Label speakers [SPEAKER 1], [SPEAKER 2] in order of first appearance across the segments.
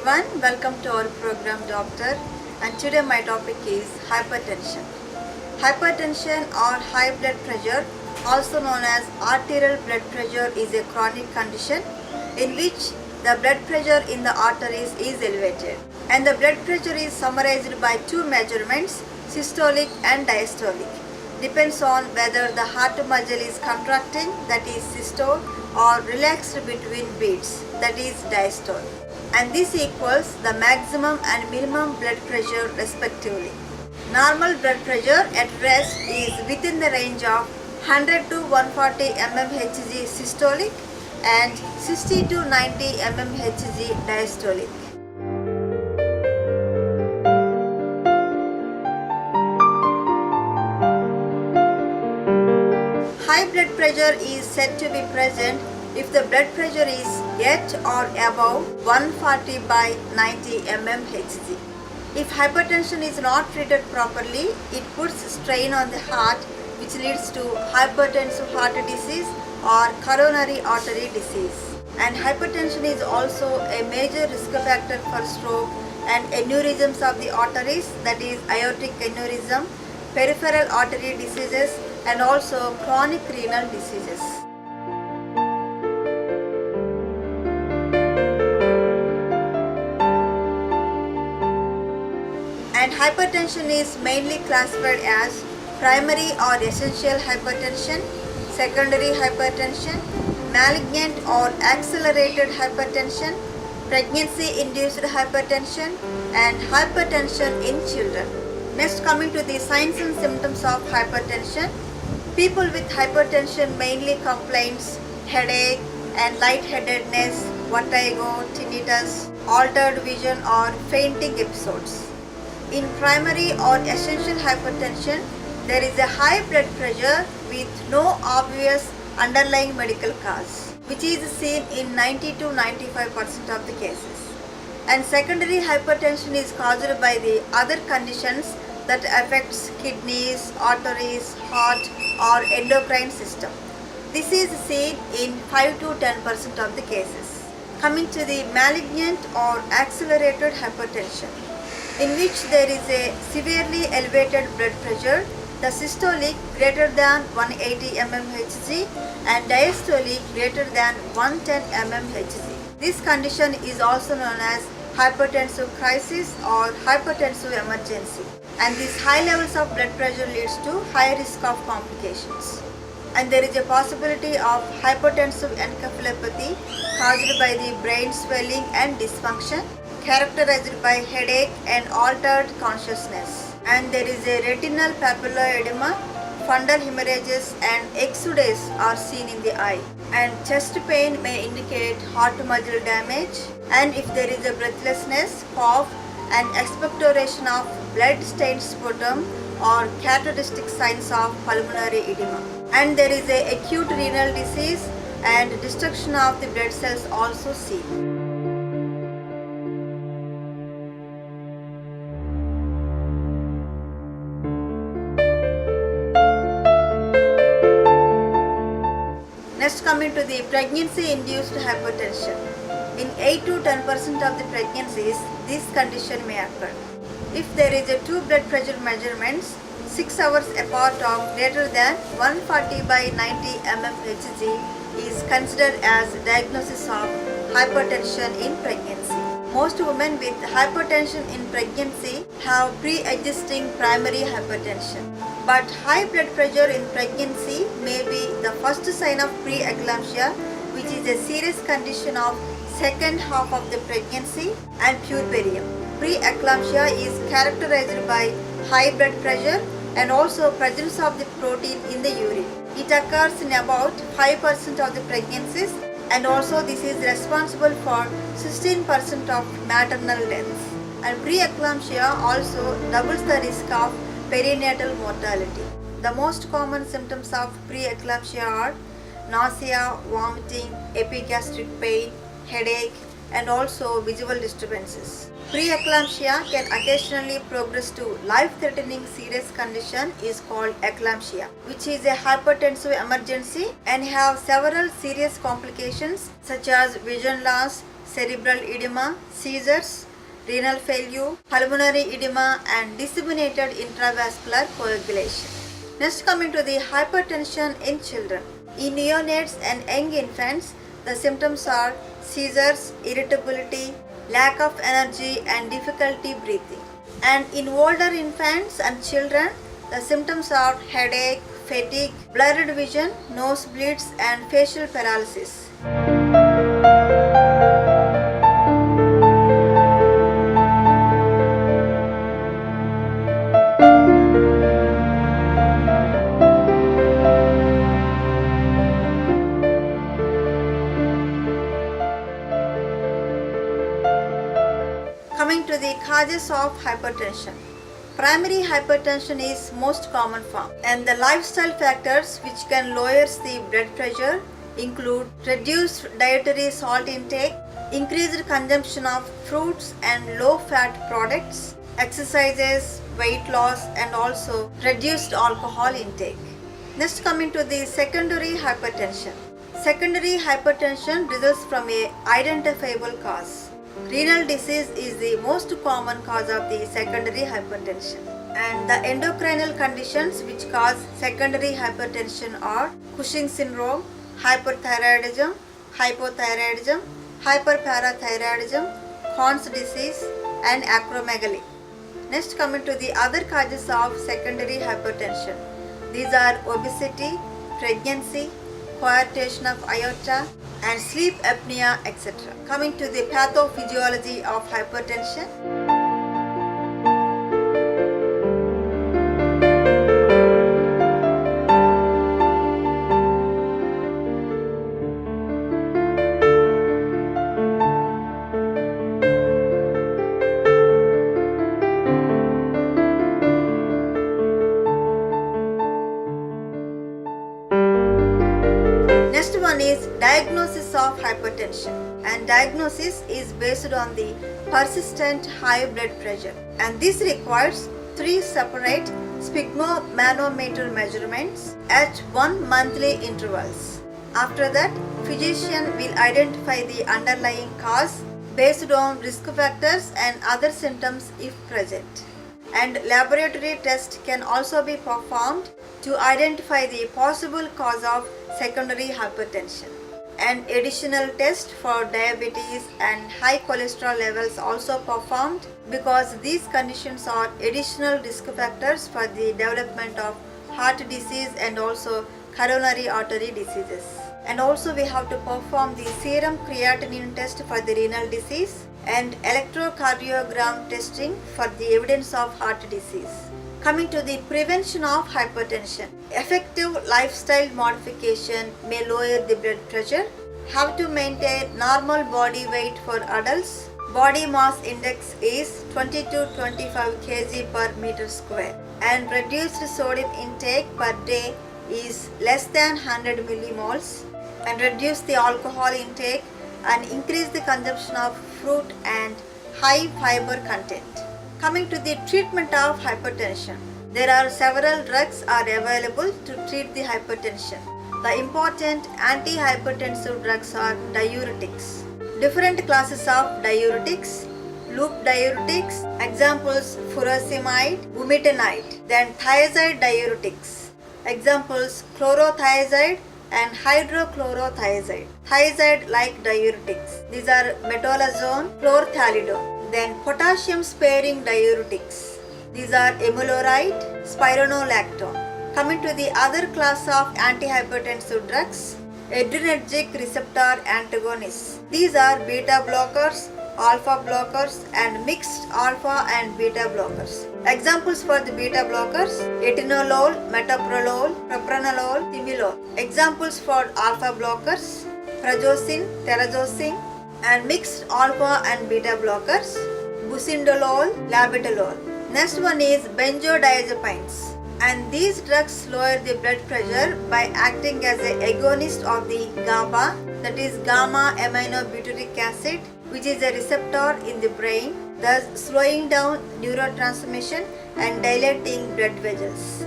[SPEAKER 1] everyone, welcome to our program Doctor, and today my topic is hypertension. Hypertension or high blood pressure, also known as arterial blood pressure, is a chronic condition in which the blood pressure in the arteries is elevated, and the blood pressure is summarized by two measurements, systolic and diastolic. Depends on whether the heart muscle is contracting, that is systole, or relaxed between beats, that is diastole, and this equals the maximum and minimum blood pressure respectively. Normal blood pressure at rest is within the range of 100 to 140 mmHg systolic and 60 to 90 mmHg diastolic. High blood pressure is said to be present if the blood pressure is at or above 140 by 90 mmHg. If hypertension is not treated properly, it puts strain on the heart, which leads to hypertensive heart disease or coronary artery disease. And hypertension is also a major risk factor for stroke and aneurysms of the arteries, that is aortic aneurysm, peripheral artery diseases, and also chronic renal diseases. And hypertension is mainly classified as primary or essential hypertension, secondary hypertension, malignant or accelerated hypertension, pregnancy-induced hypertension, and hypertension in children. Next, coming to the signs and symptoms of hypertension. People with hypertension mainly complains headache and lightheadedness, vertigo, tinnitus, altered vision or fainting episodes. In primary or essential hypertension, there is a high blood pressure with no obvious underlying medical cause, which is seen in 90 to 95% of the cases. And secondary hypertension is caused by the other conditions that affects kidneys, arteries, heart or endocrine system. This is seen in 5 to 10% of the cases. Coming to the malignant or accelerated hypertension, in which there is a severely elevated blood pressure, the systolic greater than 180 mmHg and diastolic greater than 110 mmHg. This condition is also known as hypertensive crisis or hypertensive emergency, and these high levels of blood pressure leads to high risk of complications. And there is a possibility of hypertensive encephalopathy caused by the brain swelling and dysfunction, characterized by headache and altered consciousness. And there is a retinal papillary edema, fundal hemorrhages and exudates are seen in the eye. And chest pain may indicate heart muscle damage. And if there is a breathlessness, cough and expectoration of blood-stained sputum or characteristic signs of pulmonary edema. And there is a acute renal disease and destruction of the blood cells also seen. Next, coming to the pregnancy-induced hypertension. In 8 to 10% of the pregnancies, this condition may occur. If there is a two blood pressure measurements 6 hours apart of greater than 140 by 90 mmHg is considered as diagnosis of hypertension in pregnancy. Most women with hypertension in pregnancy have pre-existing primary hypertension. But high blood pressure in pregnancy may be the first sign of preeclampsia, which is a serious condition of second half of the pregnancy and puerperium. Preeclampsia is characterized by high blood pressure and also presence of the protein in the urine. It occurs in about 5% of the pregnancies, and also this is responsible for 16% of maternal deaths. And preeclampsia also doubles the risk of perinatal mortality. The most common symptoms of preeclampsia are nausea, vomiting, epigastric pain, headache, and also visual disturbances. Preeclampsia can occasionally progress to life-threatening serious condition is called eclampsia, which is a hypertensive emergency and have several serious complications such as vision loss, cerebral edema, seizures, renal failure, pulmonary edema, and disseminated intravascular coagulation. Next, coming to the hypertension in children. In neonates and young infants, the symptoms are seizures, irritability, lack of energy, and difficulty breathing. And in older infants and children, the symptoms are headache, fatigue, blurred vision, nosebleeds, and facial paralysis. Coming to the causes of hypertension. Primary hypertension is most common form, and the lifestyle factors which can lower the blood pressure include reduced dietary salt intake, increased consumption of fruits and low-fat products, exercises, weight loss, and also reduced alcohol intake. Next, coming to the secondary hypertension. Secondary hypertension results from a identifiable cause. Renal disease is the most common cause of the secondary hypertension, and the endocrinal conditions which cause secondary hypertension are Cushing's syndrome, hyperthyroidism, hypothyroidism, hyperparathyroidism, Crohn's disease, and acromegaly. Next, coming to the other causes of secondary hypertension. These are obesity, pregnancy, coarctation of aorta, and sleep apnea, etc. Coming to the pathophysiology of hypertension. Next one is diagnosis of hypertension, and diagnosis is based on the persistent high blood pressure, and this requires 3 separate sphygmomanometer measurements at 1 monthly intervals. After that, physician will identify the underlying cause based on risk factors and other symptoms if present. And laboratory tests can also be performed to identify the possible cause of secondary hypertension. And additional tests for diabetes and high cholesterol levels also performed, because these conditions are additional risk factors for the development of heart disease and also coronary artery diseases. And also we have to perform the serum creatinine test for the renal disease and electrocardiogram testing for the evidence of heart disease. Coming to the prevention of hypertension. Effective lifestyle modification may lower the blood pressure. Have to maintain normal body weight for adults. Body mass index is 20 to 25 kg per meter square. And reduced sodium intake per day is less than 100 millimoles. And reduce the alcohol intake and increase the consumption of fruit and high fiber content. Coming to the treatment of hypertension. There are several drugs are available to treat the hypertension. The important antihypertensive drugs are diuretics. Different classes of diuretics. Loop diuretics, examples furosemide, bumetanide. Then thiazide diuretics, examples chlorothiazide and hydrochlorothiazide. Thiazide-like diuretics. These are metolazone, chlorthalidone. Then potassium sparing diuretics. These are amiloride, spironolactone. Coming to the other class of antihypertensive drugs, adrenergic receptor antagonists. These are beta blockers, alpha blockers, and mixed alpha and beta blockers. Examples for the beta blockers: atenolol, metoprolol, propranolol, timolol. Examples for alpha blockers: prazosin, terazosin, and mixed alpha and beta blockers: bucindolol, labetalol. Next one is benzodiazepines. And these drugs lower the blood pressure by acting as an agonist of the GABA, that is gamma aminobutyric acid, which is a receptor in the brain, thus slowing down neurotransmission and dilating blood vessels.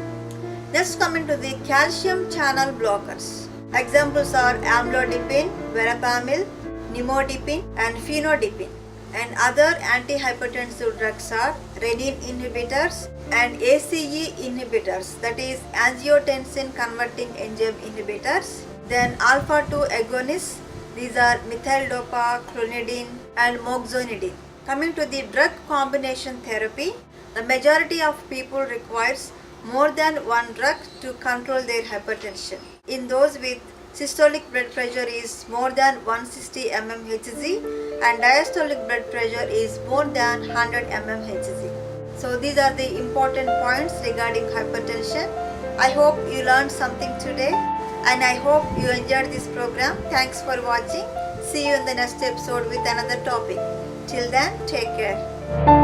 [SPEAKER 1] Next, coming to the calcium channel blockers. Examples are amlodipine, verapamil, nimodipine, and phenodipine. And other antihypertensive drugs are renin inhibitors and ACE inhibitors, that is angiotensin converting enzyme inhibitors. Then alpha 2 agonists, these are methyl-dopa, clonidine and moxonidine. Coming to the drug combination therapy, the majority of people requires more than one drug to control their hypertension. In those with systolic blood pressure is more than 160 mmHg and diastolic blood pressure is more than 100 mmHg. So these are the important points regarding hypertension. I hope you learned something today and I hope you enjoyed this program. Thanks for watching. See you in the next episode with another topic. Till then, take care.